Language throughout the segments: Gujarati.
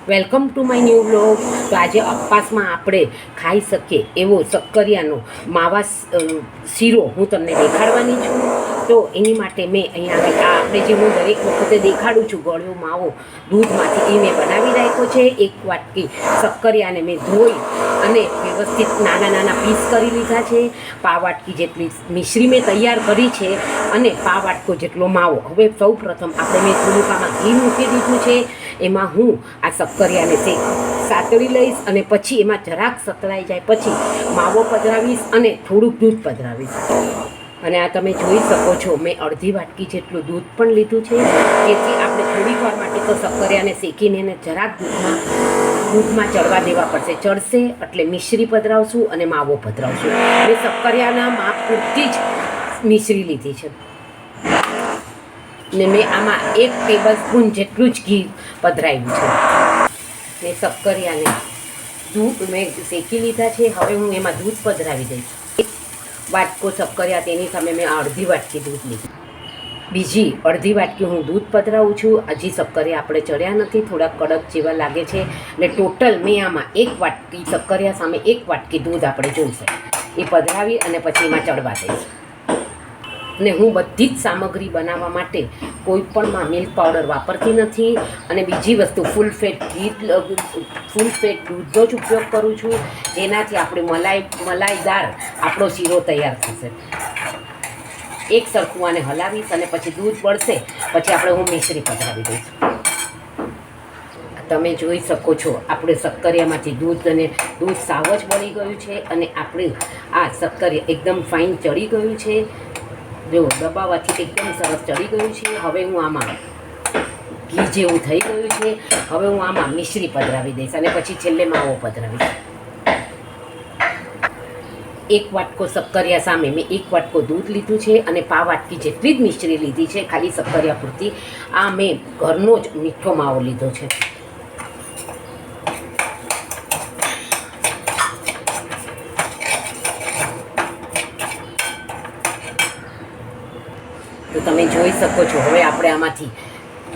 Welcome to my new blog. તો આજે ઉપવાસમાં આપણે ખાઈ શકીએ એવો શક્કરિયાનો માવા શીરો હું તમને દેખાડવાની છું. તો એની માટે મેં અહીંયા આગળ આપણે જે હું દરેક વખતે દેખાડું છું ગળ્યો માવો દૂધમાંથી એ મેં બનાવી રાખ્યો છે. એક વાટકી શક્કરિયાને મેં ધોઈ અને વ્યવસ્થિત નાના નાના પીસ કરી લીધા છે. પા વાટકી જેટલી મિશ્રી મેં તૈયાર કરી છે અને પા વાટકો જેટલો માવો. હવે સૌ પ્રથમ આપણે મેં થોડુંક આમાં ઘી મૂકી દીધું છે. એમાં હું આ શક્કરિયાને સાતળી લઈશ અને પછી એમાં જરાક સતળાઈ જાય પછી માવો પધરાવીશ અને થોડુંક દૂધ પધરાવીશ. અને આ તમે જોઈ શકો છો મેં અડધી વાટકી જેટલું દૂધ પણ લીધું છે. જેથી આપણે થોડીક વાર માટે તો શક્કરિયાને શેકીને એને જરાક દૂધમાં ચડવા દેવા પડશે. ચડશે એટલે મિશ્રી પધરાવશું અને માવો પધરાવશું. મેં શક્કરિયાના માપ પૂરતી જ મિશ્રી લીધી છે ને મેં આમાં 1 ટેબલ સ્પૂન જેટલું જ ઘી પધરાવ્યું છે. ને શક્કરિયાને દૂધ મેં શેકી લીધા છે. હવે હું એમાં દૂધ પધરાવી દઈશ. 1 વાટકો શક્કરિયા તેની સામે મેં અડધી વાટકી દૂધ લીધું. બીજી અડધી વાટકી હું દૂધ પધરાવું છું. હજી શક્કરિયા આપણે ચડ્યા નથી, થોડા કડક જેવા લાગે છે. એટલે ટોટલ મેં આમાં 1 વાટકી શક્કરિયા સામે 1 વાટકી દૂધ આપણે જોઈશે એ પધરાવી અને પછી એમાં ચડવા દઈશ. અને હું બધી જ સામગ્રી બનાવવા માટે કોઈ પણમાં મિલ્ક પાવડર વાપરતી નથી. અને બીજી વસ્તુ ફૂલ ફેટ દૂધનો જ ઉપયોગ કરું છું, જેનાથી આપણે મલાઈદાર આપણો શીરો તૈયાર થશે. એક સરખું આને હલાવીશ અને પછી દૂધ બળશે પછી આપણે હું મિશ્રી પધરાવી દઈશ. તમે જોઈ શકો છો આપણે શક્કરિયામાંથી દૂધ સાવ જ બળી ગયું છે અને આપણે આ શક્કરિયા એકદમ ફાઇન ચડી ગયું છે. જો દબાવવાથી એકદમ સરસ ચડી ગયું છે. હવે હું આમાં ઘી જેવું થઈ ગયું છે. હવે હું આમાં મિશ્રી પધરાવી દઈશ અને પછી છેલ્લે માવો પધરાવીશ. 1 વાટકો શક્કરિયા સામે મેં 1 વાટકો દૂધ લીધું છે અને પા વાટકી જેટલી જ મિશ્રી લીધી છે ખાલી શક્કરિયા પૂરતી. આ મેં ઘરનો જ મીઠો માવો લીધો છે. તો તમે જોઈ શકો છો હવે આપણે આમાંથી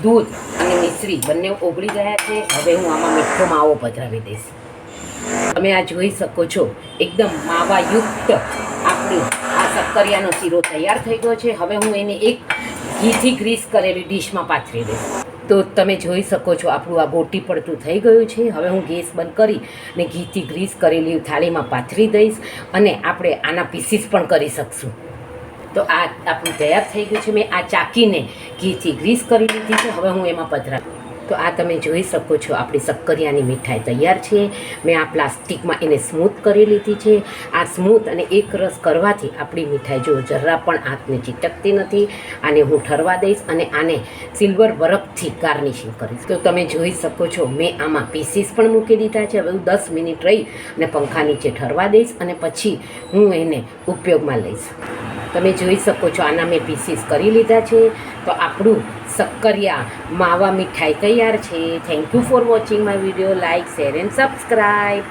દૂધ અને મિશ્રી બંને ઓગળી ગયા છે. હવે હું આમાં મીઠો માવો પધરાવી દઈશ. તમે આ જોઈ શકો છો એકદમ માવાયુક્ત આપણું આ શક્કરિયાનો શીરો તૈયાર થઈ ગયો છે. હવે હું એને એક ઘીથી ગ્રીસ કરેલી ડીશમાં પાથરી દઈશ. તો તમે જોઈ શકો છો આપણું આ ગોટી પડતું થઈ ગયું છે. હવે હું ગેસ બંધ કરી ને ઘીથી ગ્રીસ કરેલી થાળીમાં પાથરી દઈશ અને આપણે આના પીસીસ પણ કરી શકશું. તો આ આપણું તૈયાર થઈ ગયું છે. મેં આ ચાકીને ઘીથી ગ્રીસ કરી લીધી છે. હવે હું એમાં પધરાવું. તો આ તમે જોઈ શકો છો આપણી શક્કરિયાની મીઠાઈ તૈયાર છે. મેં આ પ્લાસ્ટિકમાં એને સ્મૂથ કરી લીધી છે. આ સ્મૂથ અને એક રસ કરવાથી આપણી મીઠાઈ જો જરા પણ હાથને ચીટકતી નથી. આને હું ઠરવા દઈશ અને આને સિલ્વર બરફથી ગાર્નિશિંગ કરીશ. તો તમે જોઈ શકો છો મેં આમાં પીસીસ પણ મૂકી દીધા છે. હવે હું 10 મિનિટ રહી અને પંખા નીચે ઠરવા દઈશ અને પછી હું એને ઉપયોગમાં લઈશ. તમે જોઈ શકો છો આના મેં પીસીસ કરી લીધા છે. તો આપણું શક્કરિયા માવા મીઠાઈ તૈયાર છે. Thank you for watching my video. Like, share and subscribe.